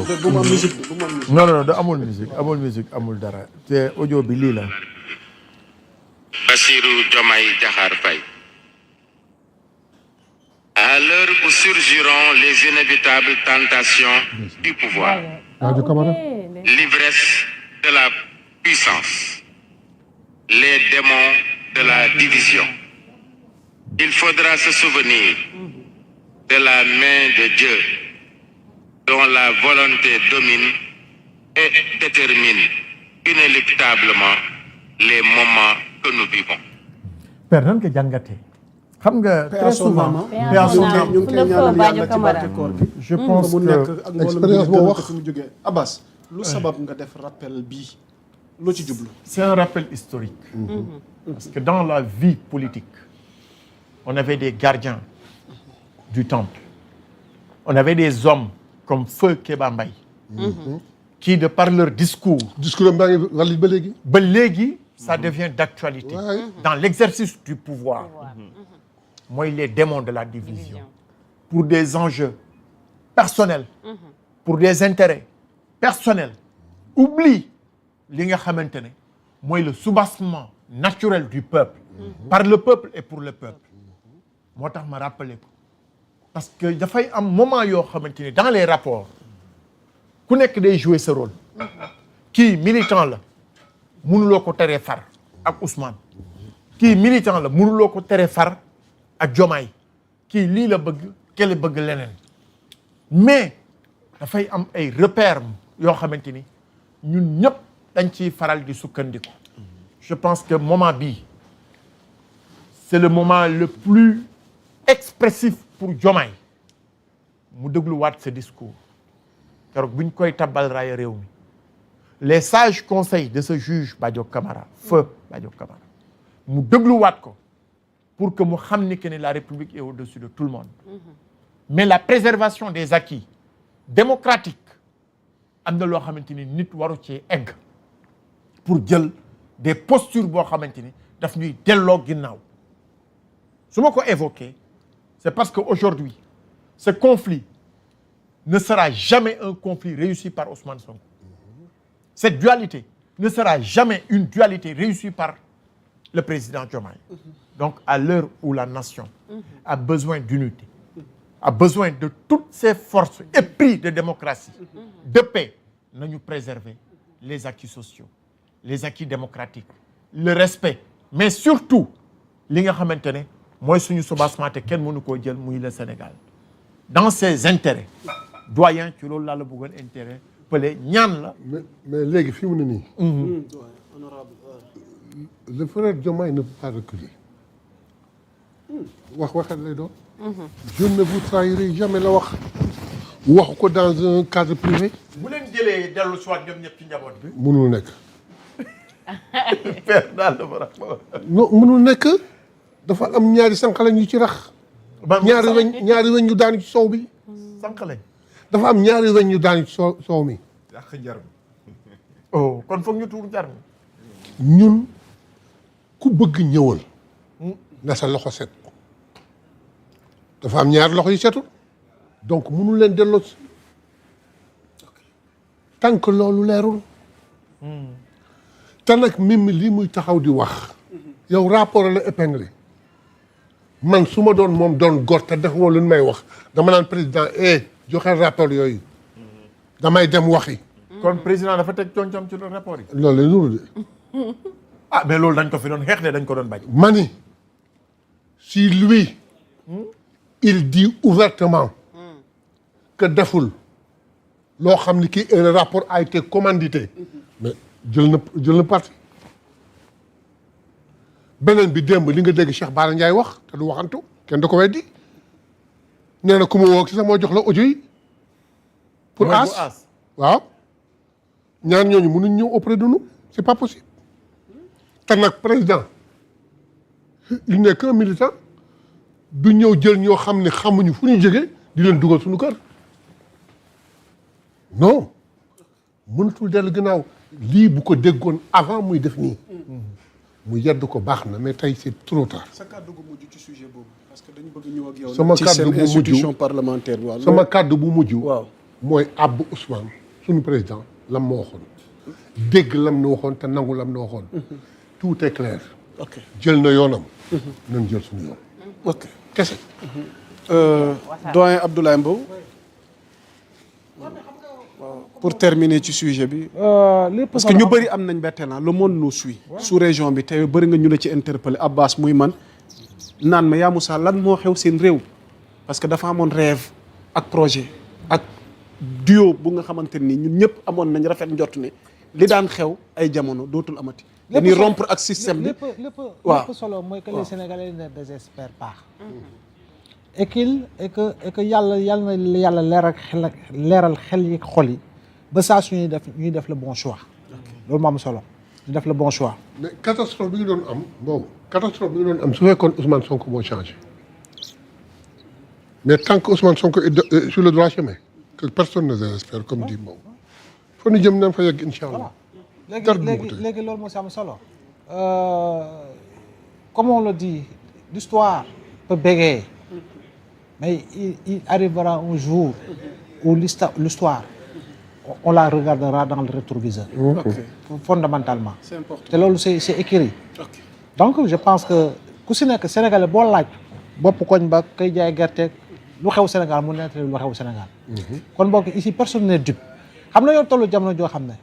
non non da amul musique amul dara te audio bi lii la. Bassirou Diomaye Diakhar Faye. À l'heure où surgiront les inévitables tentations du pouvoir, l'ivresse de la puissance, les démons de la division, il faudra se souvenir de la main de Dieu dont la volonté domine et détermine inéluctablement les moments que nous vivons. Père nan nga jàngatee. xam nga très souvent. je pense que expérience boo wax fi mu jógee Abbas. lu sabab nga def rappel bii loo ci jublu. c'est un rappel historique. Parce que dans la vie politique, on avait des gardiens du temple. On avait des hommes comme Feu Kéba Mbaye. Qui de par leur discours. discours baa ngi valide ba léegi. ba léegi ça devient d'actualité. Dans l'exercice du pouvoir. mooy les démons de la division. pour des enjeux personnels. pour des intérêts personnels. oublie li nga xamante ne mooy le soubassement naturel du peuple. par le peuple et pour le peuple. moo tax ma rappelé ko. parce que dafay am moment yoo xamante ni dans les rapports ku nekk day jouer ce rôle. kii militant la mënuloo ko teree far ak Ousmane. kii militant la mënuloo ko teree far ak Diomaye. kii lii la bëgg kële bëgg leneen. mais dafay am ay repères yoo xamante ni ñun ñëpp dañ ciy faral di sukkandiku. je pense que moment bii c'est le moment le plus expressif pour Diomaye mu dégluwaat ce discours keroog bu ñu koy tabbal raaya réew mi les sages conseils de ce juge Badio Camara feu Badio Camara mu dégluwaat ko pour que mu xam ni que ni la République est au-dessus de tout le monde. mais la préservation des acquis démocratiques am na loo xamante ni nit waru ci egg pour jël des postures boo xamante ni daf ñuy delloo ginnaaw su ma ko évoqué c'est parce que aujourd'hui ce conflit ne sera jamais un conflit réussi par Ousmane Sonko. Cette dualité ne sera jamais une dualité réussie par le président Diomaye. Donc à l'heure où la nation a besoin d'unité, a besoin de toutes ces forces épris de démocratie, de paix, nañu préserver les acquis sociaux, les acquis démocratiques, le respect, mais surtout li nga xamante ne mooy suñu soubassement te kenn mënu koo jël muy le Sénégal. Dans ses intérêts doyen ci loolu laa la bëggoon intérêt pële ñaan la. mais léegi fi mu ne nii. le frère Diomaye ne peut pas reculer. waxat lay doon. je ne vous trahirai jamais la wax. waxu ko dans un cadre privé. bu leen jëlee dellu si waat ñoom ñëpp ci njaboot bi. mënul nekk. père daal dafa non mënul nekk dafa am ñaari sànqalañ yu ci rax. ñaari weñ yu daanu ci soow bi. sànqalañ. dafa am ñaari weñ yu daanu ci soow mi. yàq jar mi. oh kon foog ñu tuur jar mi. ñun ku bëgg ñëwal. na sa loxo set. dafa am ñaari loxo yu setul. donc mënul leen delloo si. tant que loolu leerul. te nag mim lii muy taxaw di wax. yow rapport la épinglé. man su ma doon moom doon góor te def moo lu may wax dama naan président joxe rapport yooyu. damay dem waxi. kon président dafa teg coñcam ci rapport yi. loolu lay nuru de. ah mais loolu dañ ko fi doon xeex de dañ ko doon bañ. mani si lui il dit ouvertement que deful loo xam ni kii le rapport a été commandité mais jël na parti beneen bi démb li nga dégg Cheikh Bara Ndiaye wax te du waxantu kenn da ko weddi nee na ku ma woo ci sax moo jox la audio yi pour as waaw ñaar ñooñu mënuñ ñëw auprès de nous c'est pas possible te nag président il n'est qu'un militant du ñëw jël ñoo xam ne xamuñu fu ñu jógee di leen dugal suñu kër non mënatul dellu gannaaw lii bu ko déggoon avant muy def nii mu yedd ko baax na mais tey c'est trop tard. sa kàddu gu mujj ci sujet boobu parce que dañu bëgg ñëw ak yow. sama kàddu bu mujj institution parlementaire waaw. sama kàddu bu mujj. waaw mooy àbb Ousmane suñu président lam ma waxoon dégg lam na waxoon te nangu lam na waxoon tout est clair ok jël na yoonam nañ jël suñu yoon ok kese doyen Abdoulaye Mbow pour terminer ci sujet bi parce que ñu bëri am nañ betteel le monde nous suit sous région bi te bëri nga ñu la ci interpellé Abbas muy man naan ma yaa Moussa lan moo xew seen réew parce que dafa amoon rêve ak projet ak duo bu nga xamante ni ñun ñëpp amoon nañ rafet njort ne li daan xew ay jamono dootul amati dañuy rompre ak système bi lépp solo mooy que les Sénégalais ne désespèrent pas et que yàlla leeral xel yi xol yi ba saa su ñuy def le bon choix loolu moo am solo ñu def le bon choix mais catastrophe bi ngi doon am boobu catastrophe bi ngi doon am su fekkoon Ousmane Sonko moo changé mais tant que Ousmane Sonko est sur le droit chemin que personne ne désespère comme dit Mbow fa ñu jëm nañ fa yegg incha allah léegi loolu moo si am solo comme on le dit l'histoire peut bégayer mais il arrivera un jour où l'histoire on la regardera dans le rétroviseur fondamentalement c'est important te loolu c'est écrit donc je pense que ku si nekk Sénégalais boo laaj bopp koñ ba kay jaay gerte lu xew Sénégal mu nettali lu xew Sénégal kon bokk ici personne n'est dupe xam na yow tollu jamono joo xam ne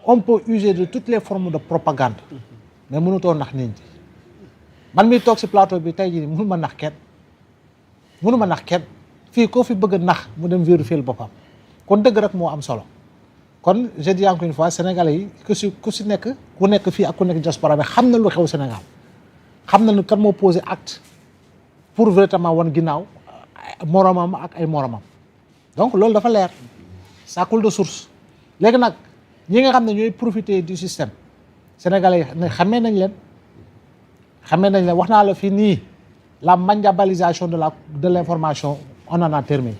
on peut user de toutes les formes de propagande mais mënutoo nax nit ñi man mi toog si plateau bi tey jii mënu ma nax kenn fii koo fi bëgg a nax mu dem vérifier boppam kon dëgg rek moo am solo kon je dis encore une fois Sénégalais yi ku nekk fii ak ku nekk diaspora bi xam na lu xew Sénégal xam na lu kan moo posé acte pour véritablement wan ginnaaw moromam ak ay moromam donc loolu dafa leer ça coule de source léegi nag ñi nga xam ne ñooy profiter du système sénégalais yi xamee nañ leen wax naa la fii nii la mandiabalisation de l'information on en a terminé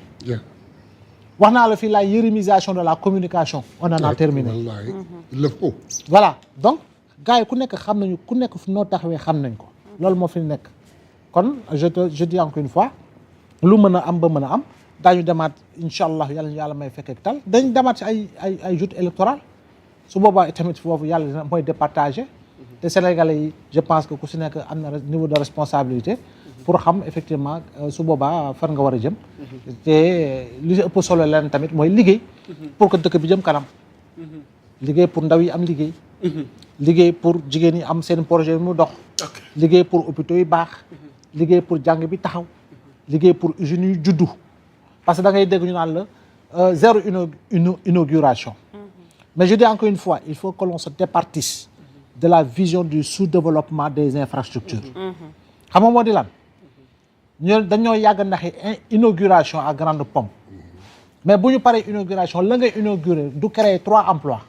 wax naa la fii la yérémisation de la communication on en a terminé wallaahi il le faut voilà donc gars yi ku nekk xam nañu ku nekk noo taxawee xam nañ ko loolu moo fi nekk kon je dis encore une fois lu mën a am ba mën a am daañu demaat incha allah yàlla may fekkee tal dañ demaat si ay joutes électorales su boobaa tamit foofu yàlla mooy départager te Sénégalais yi je pense que ku si nekk am na niveau de responsabilité pour xam effectivement su boobaa fan nga war a jëm te li si ëpp solo leen tamit mooy liggéey pour que dëkk bi jëm kanam liggéey pour ndaw yi am liggéey liggéey pour jigéen yi am seen projet bi mu dox liggéey pour hôpitaux yi baax liggéey pour jàng bi taxaw liggéey pour usines yu juddu parce que da ngay dégg ñu naan la zéro inauguration mais je dis encore une fois il faut que l'on se départisse de la vision du sous-développement des infrastructures xam nga moo di lan ñoo dañoo yàgg ndaxi inauguration à grande pompe mais bu ñu paree inauguration la ngay inaugurer du créer 3 emplois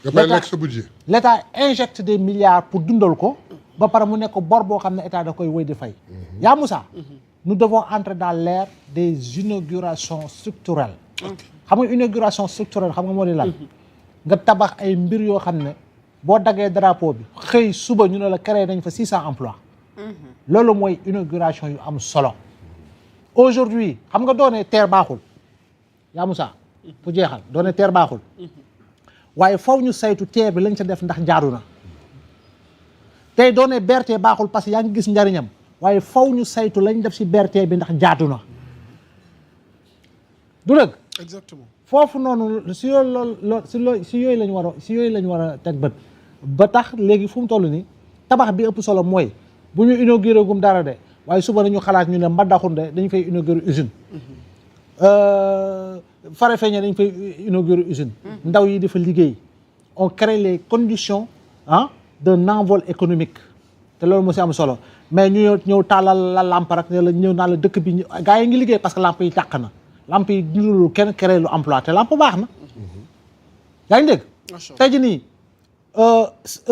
dafay lekk sa budget l'État injecte des milliards pour dundal ko ba pare mu nekk bor boo xam ne état da koy wéy di fay yaa Moussa nous devons entrer dans l'ère des inaugurations structurelles xam nga inauguration structurelle xam nga moo di lan nga tabax ay mbir yoo xam ne boo daggee drapeau bi xëy suba ñu ne la créé nañ fa 600 emplois loolu mooy inauguration yu am solo aujourd'hui xam nga doone terre baaxul yaa Moussa fu jeexal doone terre baaxul waaye faw ñu saytu terre bi lañ ca def ndax jaadu na tey doone BRT baaxul parce que yaa ngi gis njariñam waaye faw ñu saytu lañ def si BRT bi ndax jaadu na du dëgg exactement foofu noonu si yooyu lañ war a teg bët ba tax léegi fu mu toll nii tabax bi ëpp solo mooy bu ñu inauguré gum dara de waaye suba nañu xalaat ñu ne Mbadakhoune dañu fay inauguré usine Farafenni dañu fay inauguré usine ndaw yi dafa liggéey on crée les conditions d'un envol économique te loolu moo si am solo mais ñu ñëw tàllal la lampe rek ne la ñëw naa la dëkk bi gars yi ngi liggéey parce que lampe yi tàq na lampe yi dundalul kenn créé lu emploi te lampe baax na yaa ngi dégg tey jii nii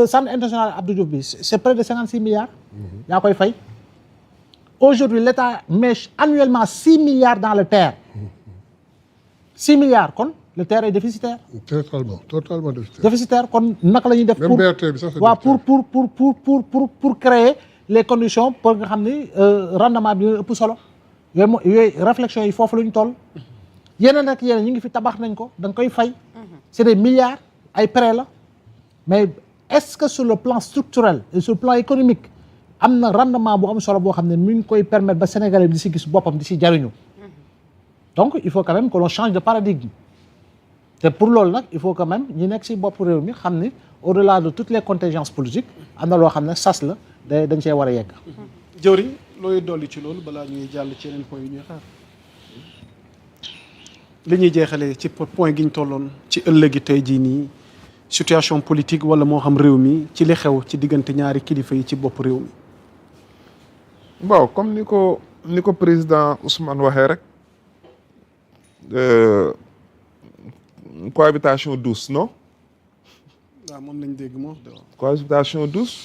centre international Abdou Diouf bi c'est près de 56 milliards yaa koy fay aujourd'hui l'État met annuellement 6 milliards dans le TER 6 milliards kon le TER est déficitaire totalement déficitaire kon naka la ñuy def même BRT bi sax waaw pour créer les conditions pour nga xam ni rendement bi ëpp solo yooyu réflexion yi foofu la ñu toll yeneen ak yeneen ñu ngi fi tabax nañ ko da nga koy fay. c'est des milliards ay prêts la mais est-ce que sur le plan structurel et sur le plan économique am na rendement bu am solo boo xam ne mi ngi koy permettre ba Sénégalais di si gis boppam di si jariñu donc il faut quand même que l'on change de paradigme te pour loolu nag il faut quand même ñi nekk si bopp réew mi xam ni au-delà de toutes les contingences politiques am na loo xam ne sas la dañ see war a yegg. jëwriñ looy dolli ci loolu balaa ñuy jàll ci yeneen point yu ñuy xaar. li ñuy jeexalee ci point gi ñu tolloon ci ëllëgi tey jii nii situation politique wala moo xam réew mi ci li xew ci diggante ñaari kilifa yi ci bopp réew mi. bon comme ni ko président Ousmane waxee rek cohabitation douce non. waaw moom lañ dégg moom. cohabitation douce